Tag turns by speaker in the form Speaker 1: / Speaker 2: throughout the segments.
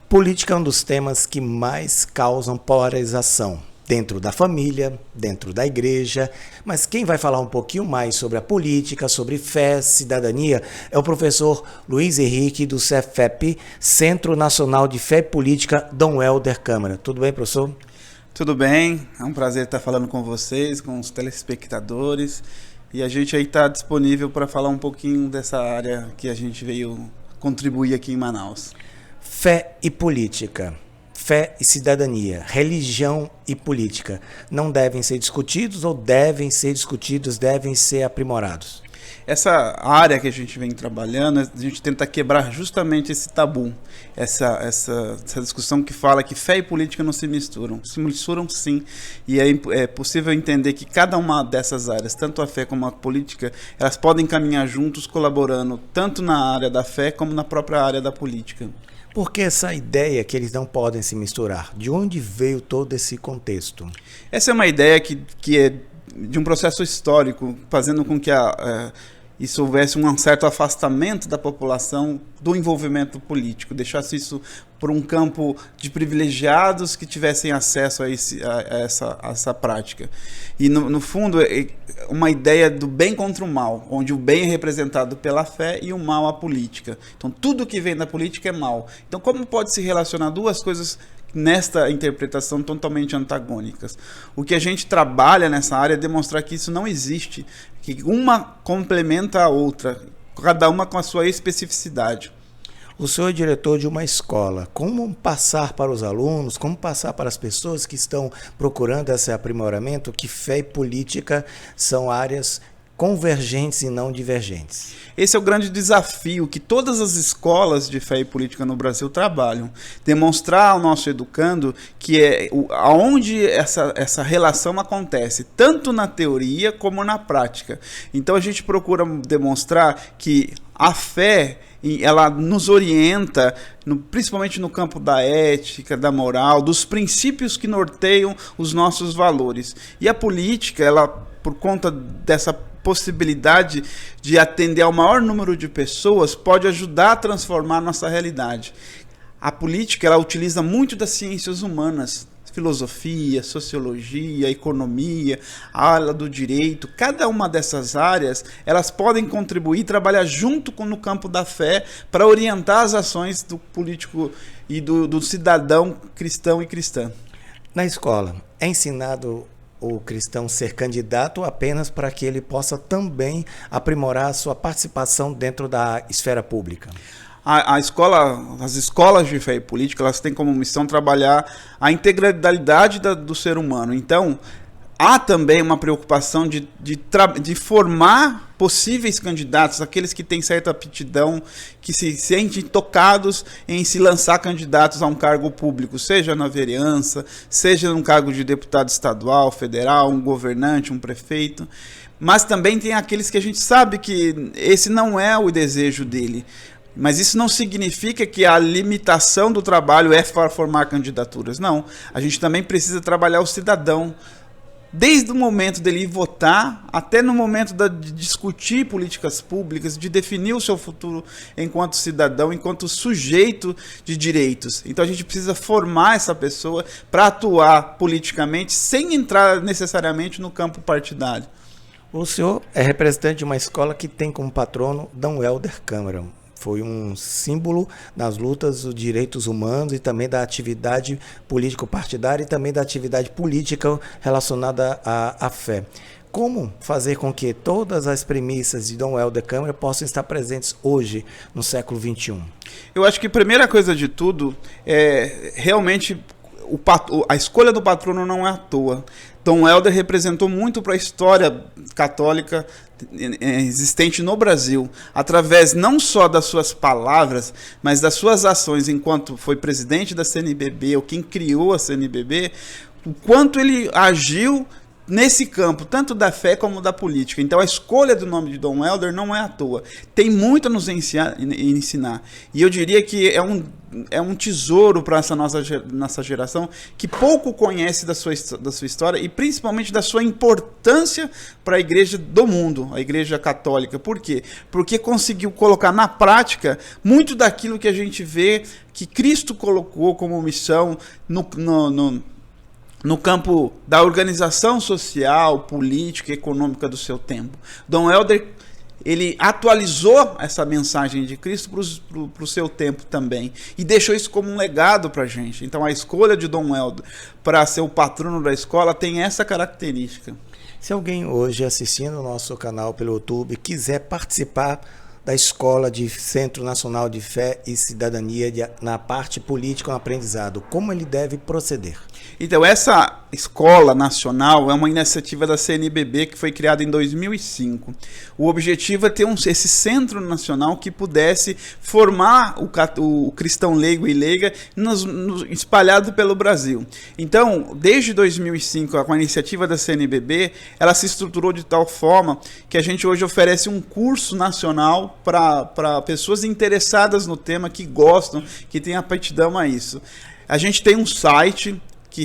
Speaker 1: Política é um dos temas que mais causam polarização dentro da família, dentro da igreja, mas quem vai falar um pouquinho mais sobre a política, sobre fé, cidadania, é o professor Luiz Henrique do Cefep, Centro Nacional de Fé e Política, Dom Helder Câmara. Tudo bem, professor?
Speaker 2: Tudo bem, é um prazer estar falando com vocês, com os telespectadores, e a gente aí está disponível para falar um pouquinho dessa área que a gente veio contribuir aqui em Manaus.
Speaker 1: Fé e política, fé e cidadania, religião e política não devem ser discutidos ou devem ser discutidos, devem ser aprimorados?
Speaker 2: Essa área que a gente vem trabalhando, a gente tenta quebrar justamente esse tabu, essa discussão que fala que fé e política não se misturam. Se misturam sim, e é possível entender que cada uma dessas áreas, tanto a fé como a política, elas podem caminhar juntos, colaborando tanto na área da fé como na própria área da política.
Speaker 1: Por que essa ideia que eles não podem se misturar? De onde veio todo esse contexto?
Speaker 2: Essa é uma ideia que é de um processo histórico, fazendo com que isso houvesse um certo afastamento da população do envolvimento político, deixasse isso por um campo de privilegiados que tivessem acesso a essa prática. E, no fundo, é uma ideia do bem contra o mal, onde o bem é representado pela fé e o mal a política. Então, tudo que vem da política é mal. Então, como pode se relacionar duas coisas nesta interpretação totalmente antagônicas? O que a gente trabalha nessa área é demonstrar que isso não existe, que uma complementa a outra, cada uma com a sua especificidade.
Speaker 1: O senhor é diretor de uma escola. Como passar para os alunos, como passar para as pessoas que estão procurando esse aprimoramento, que fé e política são áreas convergentes e não divergentes?
Speaker 2: Esse é o grande desafio que todas as escolas de fé e política no Brasil trabalham. Demonstrar ao nosso educando que é aonde essa relação acontece, tanto na teoria como na prática. Então a gente procura demonstrar que a fé, ela nos orienta, principalmente no campo da ética, da moral, dos princípios que norteiam os nossos valores. E a política, ela, por conta dessa possibilidade de atender ao maior número de pessoas, pode ajudar a transformar a nossa realidade. A política, ela utiliza muito das ciências humanas, filosofia, sociologia, economia, a área do direito. Cada uma dessas áreas, elas podem contribuir e trabalhar junto no campo da fé para orientar as ações do político e do cidadão cristão e cristã.
Speaker 1: Na escola, é ensinado o cristão ser candidato apenas para que ele possa também aprimorar a sua participação dentro da esfera pública?
Speaker 2: As escolas de fé e política, elas têm como missão trabalhar a integralidade do ser humano. Então, há também uma preocupação de formar possíveis candidatos, aqueles que têm certa aptidão, que se sentem tocados em se lançar candidatos a um cargo público, seja na vereança, seja num cargo de deputado estadual, federal, um governante, um prefeito. Mas também tem aqueles que a gente sabe que esse não é o desejo dele. Mas isso não significa que a limitação do trabalho é para formar candidaturas. Não, a gente também precisa trabalhar o cidadão, desde o momento dele ir votar, até no momento de discutir políticas públicas, de definir o seu futuro enquanto cidadão, enquanto sujeito de direitos. Então a gente precisa formar essa pessoa para atuar politicamente, sem entrar necessariamente no campo partidário.
Speaker 1: O senhor é representante de uma escola que tem como patrono Dom Helder Câmara. Foi um símbolo nas lutas dos direitos humanos e também da atividade político-partidária e também da atividade política relacionada à fé. Como fazer com que todas as premissas de Dom Helder Câmara possam estar presentes hoje, no século XXI?
Speaker 2: Eu acho que a primeira coisa de tudo é realmente a escolha do patrono não é à toa. Dom Helder representou muito para a história católica existente no Brasil, através não só das suas palavras, mas das suas ações enquanto foi presidente da CNBB, ou quem criou a CNBB, o quanto ele agiu nesse campo, tanto da fé como da política. Então a escolha do nome de Dom Helder não é à toa. Tem muito a nos ensinar. E eu diria que é um tesouro para essa nossa geração que pouco conhece da sua história e principalmente da sua importância para a igreja do mundo, a igreja católica. Por quê? Porque conseguiu colocar na prática muito daquilo que a gente vê que Cristo colocou como missão no campo da organização social, política e econômica do seu tempo. Dom Helder, ele atualizou essa mensagem de Cristo para o seu tempo também e deixou isso como um legado para a gente. Então a escolha de Dom Helder para ser o patrono da escola tem essa característica.
Speaker 1: Se alguém hoje assistindo o nosso canal pelo YouTube quiser participar da Escola de Centro Nacional de Fé e Cidadania na parte política e aprendizado, como ele deve proceder?
Speaker 2: Então, essa escola nacional é uma iniciativa da CNBB que foi criada em 2005. O objetivo é ter esse centro nacional que pudesse formar o cristão leigo e leiga espalhado pelo Brasil. Então, desde 2005, com a iniciativa da CNBB, ela se estruturou de tal forma que a gente hoje oferece um curso nacional para pessoas interessadas no tema, que gostam, que têm aptidão a isso. A gente tem um site que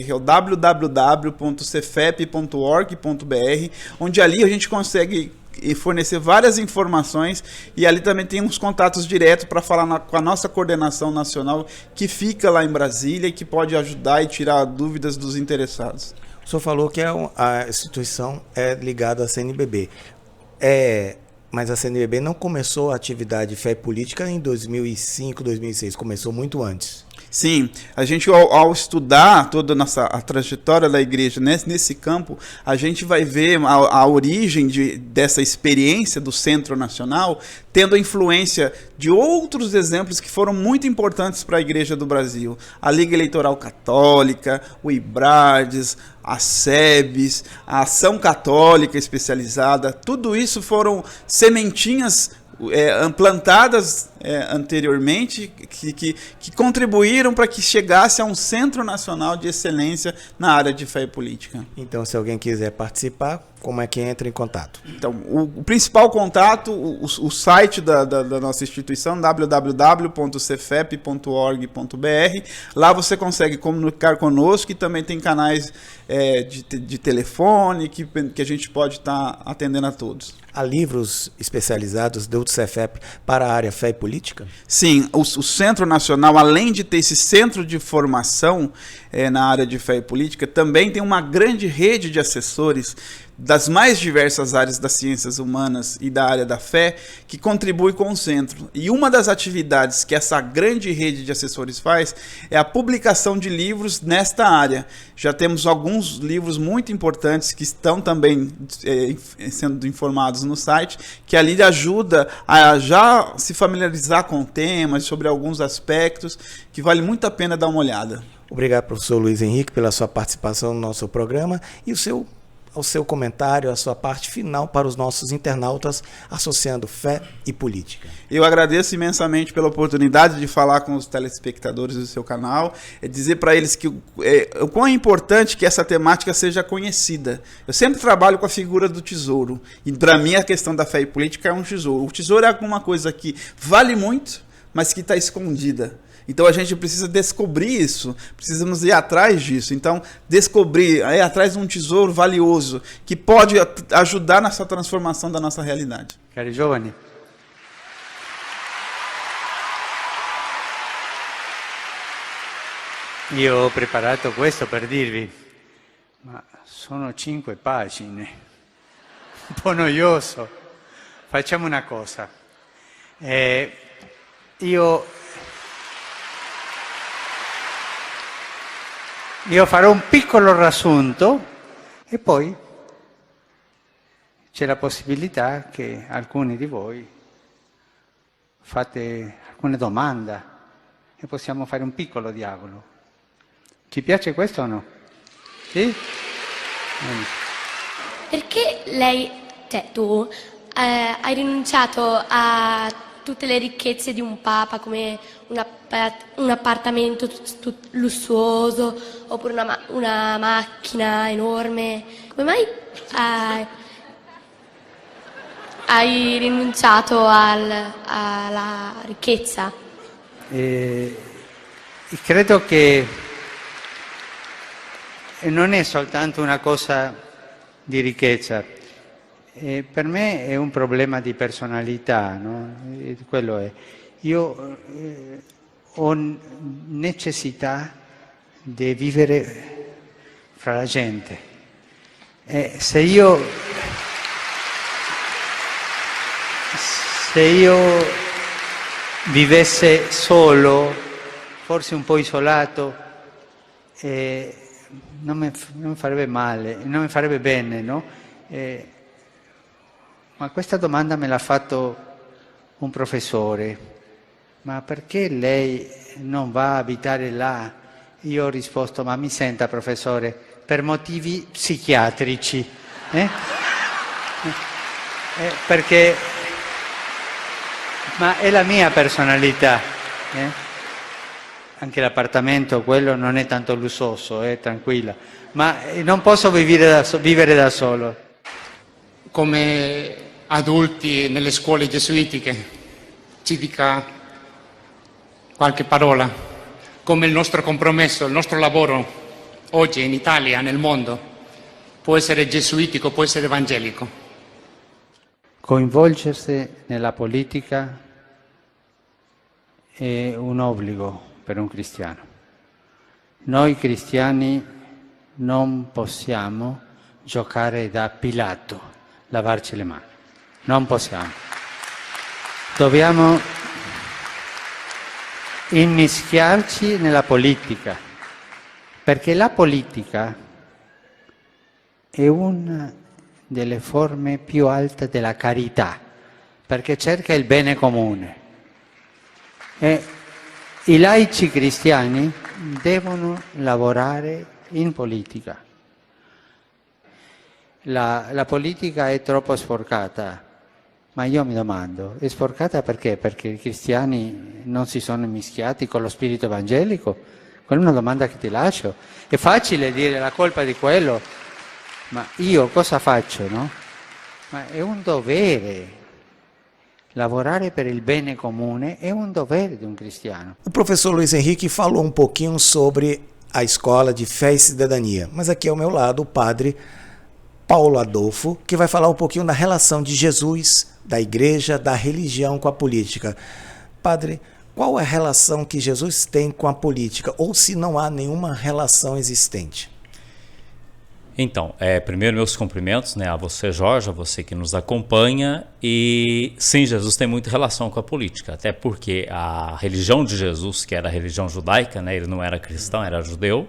Speaker 2: é o www.cefep.org.br, onde ali a gente consegue fornecer várias informações e ali também tem uns contatos diretos para falar com a nossa coordenação nacional que fica lá em Brasília e que pode ajudar e tirar dúvidas dos interessados.
Speaker 1: O senhor falou que a instituição é ligada à CNBB. Mas a CNBB não começou a atividade de fé política em 2005, 2006, começou muito antes.
Speaker 2: Sim, a gente ao estudar toda a trajetória da igreja nesse campo, a gente vai ver a origem dessa experiência do Centro Nacional, tendo a influência de outros exemplos que foram muito importantes para a igreja do Brasil. A Liga Eleitoral Católica, o IBRADES, a SEBS, a Ação Católica Especializada, tudo isso foram sementinhas plantadas anteriormente que contribuíram para que chegasse a um centro nacional de excelência na área de fé e política.
Speaker 1: Então, se alguém quiser participar, como é que entra em contato?
Speaker 2: Então, o principal contato, o site da nossa instituição, www.cefep.org.br. Lá você consegue comunicar conosco e também tem canais de telefone que a gente pode estar atendendo a todos.
Speaker 1: Há livros especializados do Cefep para a área fé e política?
Speaker 2: Sim, o Centro Nacional, além de ter esse centro de formação na área de fé e política, também tem uma grande rede de assessores das mais diversas áreas das ciências humanas e da área da fé, que contribui com o centro. E uma das atividades que essa grande rede de assessores faz é a publicação de livros nesta área. Já temos alguns livros muito importantes que estão também sendo informados no site, que ali ajuda a já se familiarizar com temas, sobre alguns aspectos, que vale muito a pena dar uma olhada.
Speaker 1: Obrigado, professor Luiz Henrique, pela sua participação no nosso programa e o seu comentário, a sua parte final para os nossos internautas, associando fé e política.
Speaker 2: Eu agradeço imensamente pela oportunidade de falar com os telespectadores do seu canal, dizer para eles que o quão é importante que essa temática seja conhecida. Eu sempre trabalho com a figura do tesouro, e para mim a questão da fé e política é um tesouro. O tesouro é alguma coisa que vale muito, mas que está escondida. Então a gente precisa descobrir isso, precisamos ir atrás disso. Então, ir atrás de um tesouro valioso que pode ajudar nessa transformação da nossa realidade.
Speaker 3: Cari giovani, io ho preparato questo per dirvi, ma sono 5 pagine, un po' noioso. Facciamo una cosa, Io farò un piccolo riassunto e poi c'è la possibilità che alcuni di voi fate alcune domande e possiamo fare un piccolo dialogo. Ci piace questo o no? Sì?
Speaker 4: Perché tu hai rinunciato a tutte le ricchezze di un papa, come un appartamento lussuoso oppure una macchina enorme. Come mai hai rinunciato alla ricchezza?
Speaker 3: Credo che non è soltanto una cosa di ricchezza, per me è un problema di personalità, no? Quello è. Io ho necessità di vivere fra la gente. Se io vivesse solo, forse un po' isolato, non mi farebbe male, non mi farebbe bene, no? Ma questa domanda me l'ha fatto un professore: ma perché lei non va a abitare là? Io ho risposto: ma mi senta professore, per motivi psichiatrici, perché ma è la mia personalità, Anche l'appartamento, quello non è tanto lussuoso, tranquilla, ma non posso vivere da solo.
Speaker 5: Come adulti nelle scuole gesuitiche, ci dica qualche parola, come il nostro compromesso, il nostro lavoro oggi in Italia, nel mondo, può essere gesuitico, può essere evangelico.
Speaker 3: Coinvolgersi nella politica è un obbligo per un cristiano. Noi cristiani non possiamo giocare da Pilato, lavarci le mani. Non possiamo. Dobbiamo immischiarci nella politica, perché la politica è una delle forme più alte della carità, perché cerca il bene comune. E i laici cristiani devono lavorare in politica. La politica è troppo sporcata, ma io mi domando, è sporcata perché? Perché i cristiani non si sono mischiati con lo spirito evangelico? Quella è una domanda che ti lascio. È facile dire la colpa di quello, ma io cosa faccio, no? Ma è un dovere. Lavorare per il bene comune é um dever de um cristiano.
Speaker 1: O professor Luiz Henrique falou um pouquinho sobre a escola de fé e cidadania, mas aqui ao meu lado o padre Paulo Adolfo, que vai falar um pouquinho da relação de Jesus, da igreja, da religião com a política. Padre, qual é a relação que Jesus tem com a política, ou se não há nenhuma relação existente?
Speaker 6: Então, primeiro meus cumprimentos, a você, Jorge, a você que nos acompanha. E sim, Jesus tem muita relação com a política, até porque a religião de Jesus, que era a religião judaica, ele não era cristão, era judeu,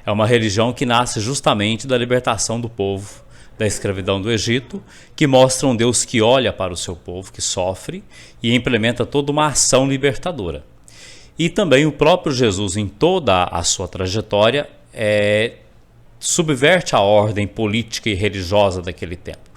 Speaker 6: é uma religião que nasce justamente da libertação do povo da escravidão do Egito, que mostra um Deus que olha para o seu povo, que sofre, e implementa toda uma ação libertadora. E também o próprio Jesus, em toda a sua trajetória, subverte a ordem política e religiosa daquele tempo.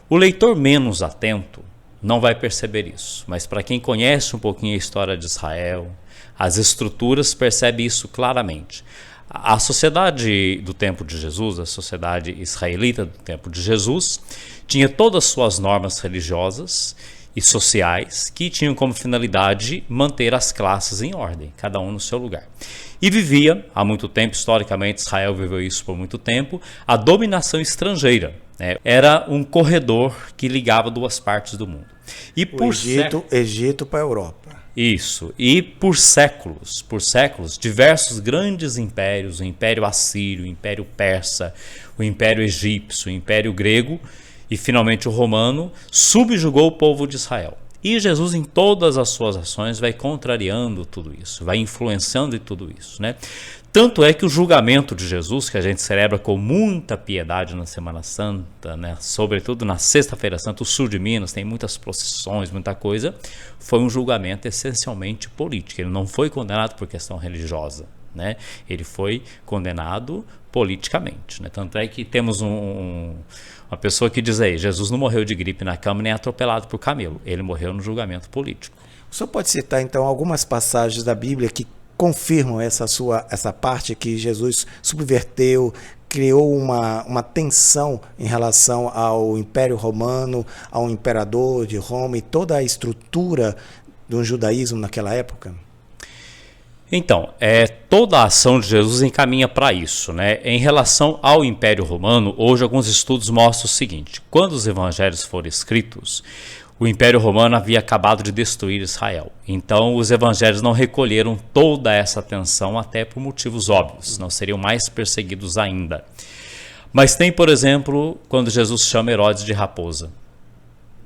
Speaker 6: O leitor menos atento não vai perceber isso, mas para quem conhece um pouquinho a história de Israel, as estruturas, percebe isso claramente. A sociedade do tempo de Jesus, a sociedade israelita do tempo de Jesus, tinha todas as suas normas religiosas e sociais que tinham como finalidade manter as classes em ordem, cada um no seu lugar. E vivia, há muito tempo, historicamente Israel viveu isso por muito tempo, a dominação estrangeira. Era um corredor que ligava duas partes do mundo. E por
Speaker 1: Egito para a Europa.
Speaker 6: Isso, e por séculos, diversos grandes impérios, o Império Assírio, o Império Persa, o Império Egípcio, o Império Grego e finalmente o Romano, subjugou o povo de Israel. E Jesus, em todas as suas ações, vai contrariando tudo isso, vai influenciando em tudo isso, Tanto é que o julgamento de Jesus, que a gente celebra com muita piedade na Semana Santa, sobretudo na Sexta-feira Santa, o sul de Minas tem muitas procissões, muita coisa, foi um julgamento essencialmente político. Ele não foi condenado por questão religiosa, né? Ele foi condenado politicamente, né? Tanto é que temos uma pessoa que diz aí, Jesus não morreu de gripe na cama nem atropelado por camelo, ele morreu no julgamento político.
Speaker 1: O senhor pode citar então algumas passagens da Bíblia que confirmam essa parte que Jesus subverteu, criou uma tensão em relação ao Império Romano, ao imperador de Roma e toda a estrutura do judaísmo naquela época?
Speaker 6: Então, toda a ação de Jesus encaminha para isso, né? Em relação ao Império Romano, hoje alguns estudos mostram o seguinte: quando os evangelhos foram escritos, o Império Romano havia acabado de destruir Israel. Então, os evangelhos não recolheram toda essa atenção, até por motivos óbvios, não seriam mais perseguidos ainda. Mas tem, por exemplo, quando Jesus chama Herodes de raposa,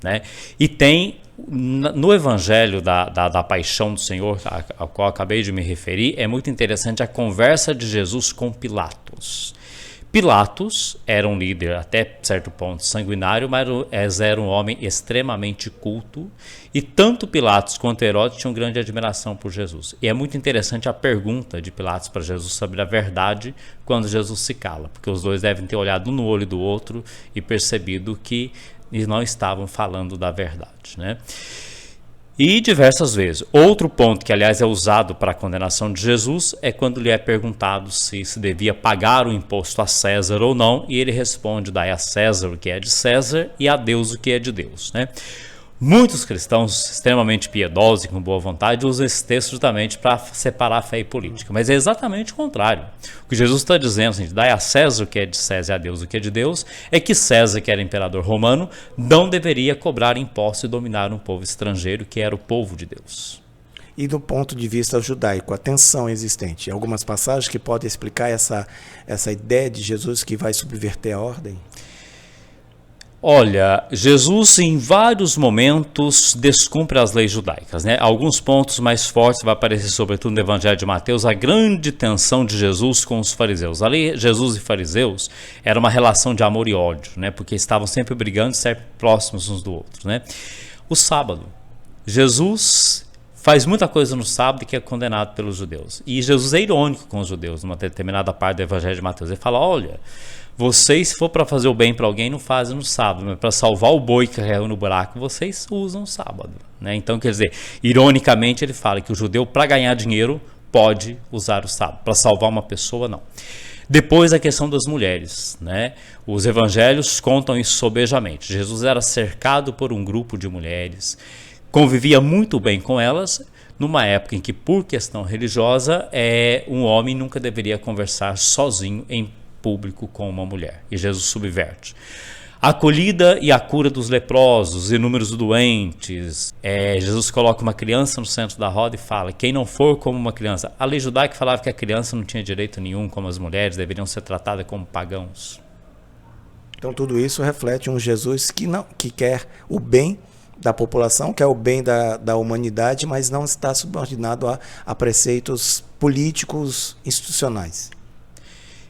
Speaker 6: né? E tem no evangelho da paixão do Senhor, ao qual acabei de me referir, é muito interessante a conversa de Jesus com Pilatos. Pilatos era um líder até certo ponto sanguinário, mas era um homem extremamente culto, e tanto Pilatos quanto Herodes tinham grande admiração por Jesus. E é muito interessante a pergunta de Pilatos para Jesus sobre a verdade quando Jesus se cala, porque os dois devem ter olhado um no olho do outro e percebido que eles não estavam falando da verdade, né? E diversas vezes. Outro ponto que, aliás, é usado para a condenação de Jesus é quando lhe é perguntado se devia pagar o imposto a César ou não, e ele responde: dai a César o que é de César e a Deus o que é de Deus, né? Muitos cristãos extremamente piedosos e com boa vontade usam esse texto justamente para separar a fé e política, mas é exatamente o contrário. O que Jesus está dizendo, assim, dai a César o que é de César e a Deus o que é de Deus, é que César, que era imperador romano, não deveria cobrar impostos e dominar um povo estrangeiro, que era o povo de Deus.
Speaker 1: E do ponto de vista judaico, a tensão existente, algumas passagens que podem explicar essa ideia de Jesus que vai subverter a ordem?
Speaker 6: Olha, Jesus em vários momentos descumpre as leis judaicas, né? Alguns pontos mais fortes vai aparecer sobretudo no Evangelho de Mateus, a grande tensão de Jesus com os fariseus. Ali, Jesus e fariseus era uma relação de amor e ódio, né? Porque estavam sempre brigando, sempre próximos uns do outro, né? O sábado, Jesus faz muita coisa no sábado que é condenado pelos judeus. E Jesus é irônico com os judeus, numa determinada parte do Evangelho de Mateus. Ele fala: olha, vocês, se for para fazer o bem para alguém, não fazem no sábado, mas para salvar o boi que caiu no buraco, vocês usam o sábado, né? Então, quer dizer, ironicamente ele fala que o judeu, para ganhar dinheiro, pode usar o sábado, para salvar uma pessoa, não. Depois, a questão das mulheres, né? Os evangelhos contam isso sobejamente. Jesus era cercado por um grupo de mulheres, convivia muito bem com elas, numa época em que, por questão religiosa, um homem nunca deveria conversar sozinho em público com uma mulher, e Jesus subverte. A acolhida e a cura dos leprosos, inúmeros doentes. Jesus coloca uma criança no centro da roda e fala: quem não for como uma criança. A lei judaica falava que a criança não tinha direito nenhum, como as mulheres, deveriam ser tratadas como pagãos.
Speaker 1: Então tudo isso reflete um Jesus que quer o bem da população, quer o bem da humanidade, mas não está subordinado a preceitos políticos institucionais.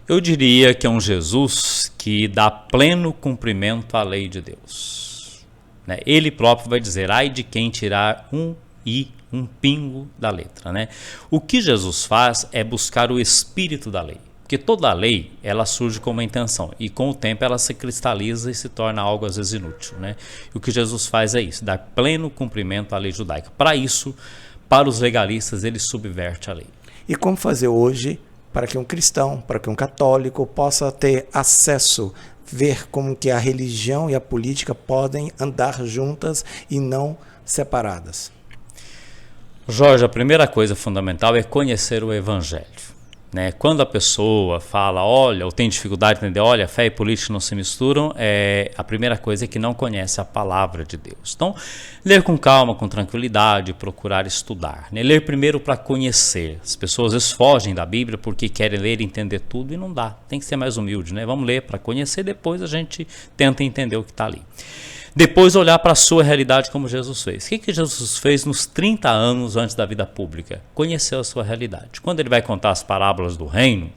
Speaker 6: Eu diria que é um Jesus que dá pleno cumprimento à lei de Deus, né? Ele próprio vai dizer: ai de quem tirar um pingo da letra, né? O que Jesus faz é buscar o espírito da lei, porque toda a lei ela surge com uma intenção e com o tempo ela se cristaliza e se torna algo às vezes inútil, né? E o que Jesus faz é isso, dar pleno cumprimento à lei judaica. Para isso, para os legalistas, ele subverte a lei.
Speaker 1: E como fazer hoje para que um cristão, para que um católico possa ter acesso, ver como que a religião e a política podem andar juntas e não separadas?
Speaker 6: Jorge, a primeira coisa fundamental é conhecer o Evangelho, né? Quando a pessoa fala, olha, ou tem dificuldade de entender, olha, fé e política não se misturam, a primeira coisa é que não conhece a palavra de Deus. Então, ler com calma, com tranquilidade, procurar estudar, né? Ler primeiro para conhecer. As pessoas às vezes fogem da Bíblia porque querem ler e entender tudo e não dá. Tem que ser mais humilde, né? Vamos ler para conhecer, depois a gente tenta entender o que está ali. Depois olhar para a sua realidade como Jesus fez. O que Jesus fez nos 30 anos antes da vida pública? Conheceu a sua realidade. Quando ele vai contar as parábolas do reino,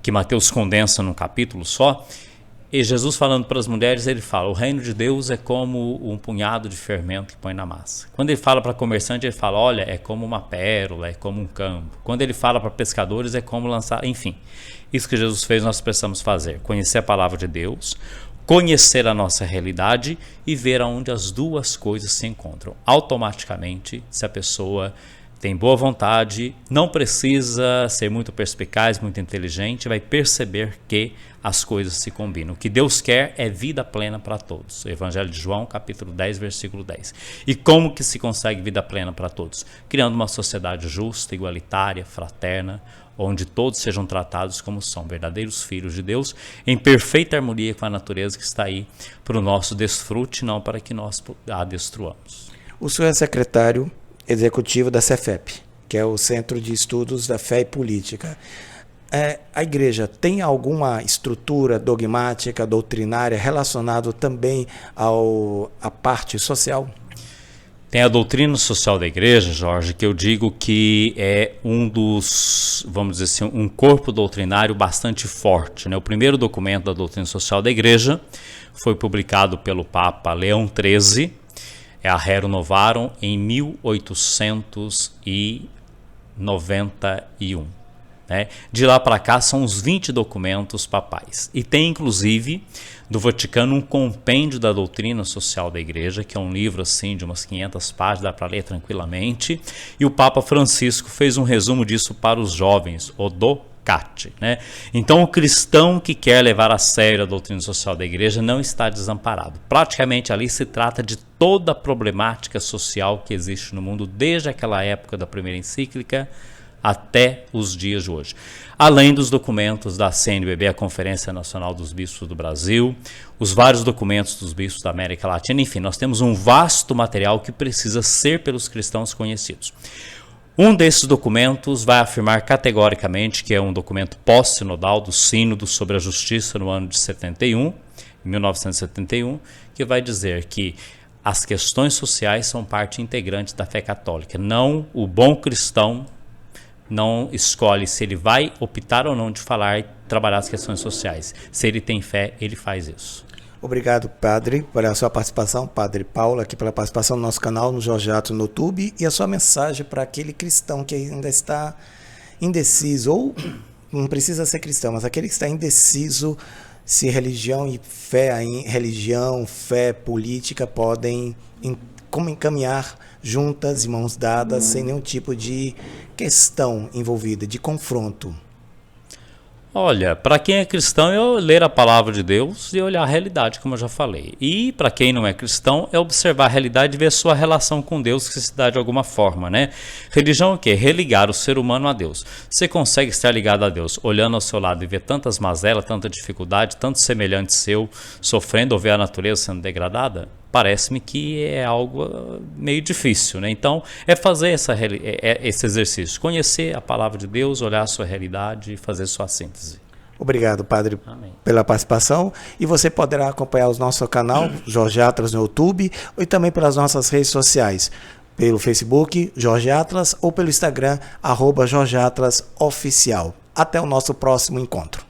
Speaker 6: que Mateus condensa num capítulo só, E Jesus falando para as mulheres, ele fala, o reino de Deus é como um punhado de fermento que põe na massa. Quando ele fala para comerciante, ele fala, olha, é como uma pérola, é como um campo. Quando ele fala para pescadores, é como lançar, enfim. Isso que Jesus fez, nós precisamos fazer. Conhecer a palavra de Deus, conhecer a nossa realidade e ver aonde as duas coisas se encontram. Automaticamente, se a pessoa tem boa vontade, não precisa ser muito perspicaz, muito inteligente, vai perceber que as coisas se combinam. O que Deus quer é vida plena para todos. O Evangelho de João, capítulo 10, versículo 10. E como que se consegue vida plena para todos? Criando uma sociedade justa, igualitária, fraterna, onde todos sejam tratados como são verdadeiros filhos de Deus, em perfeita harmonia com a natureza que está aí para o nosso desfrute, não para que nós a destruamos.
Speaker 1: O senhor é secretário executivo da Cefep, que é o Centro de Estudos da Fé e Política. A igreja tem alguma estrutura dogmática, doutrinária, relacionada também à parte social?
Speaker 6: Tem a doutrina social da igreja, Jorge, que eu digo que é um dos, vamos dizer assim, um corpo doutrinário bastante forte, né? O primeiro documento da doutrina social da igreja foi publicado pelo Papa Leão XIII, é a Rerum Novarum, em 1891. Né? De lá para cá são uns 20 documentos papais. E tem, inclusive, do Vaticano um compêndio da doutrina social da igreja, que é um livro assim de umas 500 páginas, dá para ler tranquilamente. E o Papa Francisco fez um resumo disso para os jovens, o Docati. Né? Então o cristão que quer levar a sério a doutrina social da igreja não está desamparado. Praticamente ali se trata de toda a problemática social que existe no mundo, desde aquela época da primeira encíclica até os dias de hoje. Além dos documentos da CNBB, a Conferência Nacional dos Bispos do Brasil, os vários documentos dos bispos da América Latina, enfim, nós temos um vasto material que precisa ser pelos cristãos conhecidos. Um desses documentos vai afirmar categoricamente que é um documento pós-sinodal do Sínodo sobre a Justiça no ano de 1971, que vai dizer que as questões sociais são parte integrante da fé católica. Não, o bom cristão não escolhe se ele vai optar ou não de falar e trabalhar as questões sociais. Se ele tem fé, ele faz isso.
Speaker 1: Obrigado, padre, pela sua participação, padre Paulo, aqui pela participação no nosso canal, no Jorge Atos no YouTube, e a sua mensagem para aquele cristão que ainda está indeciso, ou não precisa ser cristão, mas aquele que está indeciso se religião e fé, religião, fé, política podem como encaminhar juntas, de mãos dadas, sem nenhum tipo de questão envolvida, de confronto.
Speaker 6: Olha, para quem é cristão é ler a palavra de Deus e olhar a realidade, como eu já falei. E para quem não é cristão é observar a realidade e ver a sua relação com Deus, que se dá de alguma forma, né? Religião é o quê? Religar o ser humano a Deus. Você consegue estar ligado a Deus olhando ao seu lado e ver tantas mazelas, tanta dificuldade, tanto semelhante seu sofrendo ou ver a natureza sendo degradada? Parece-me que é algo meio difícil, né? Então, é fazer esse exercício, conhecer a palavra de Deus, olhar a sua realidade e fazer sua síntese.
Speaker 1: Obrigado, padre,
Speaker 6: Amém.
Speaker 1: pela participação. E você poderá acompanhar o nosso canal, Jorge Atlas, no YouTube, e também pelas nossas redes sociais, pelo Facebook, Jorge Atlas, ou pelo Instagram, @JorgeAtlasOficial. Até o nosso próximo encontro.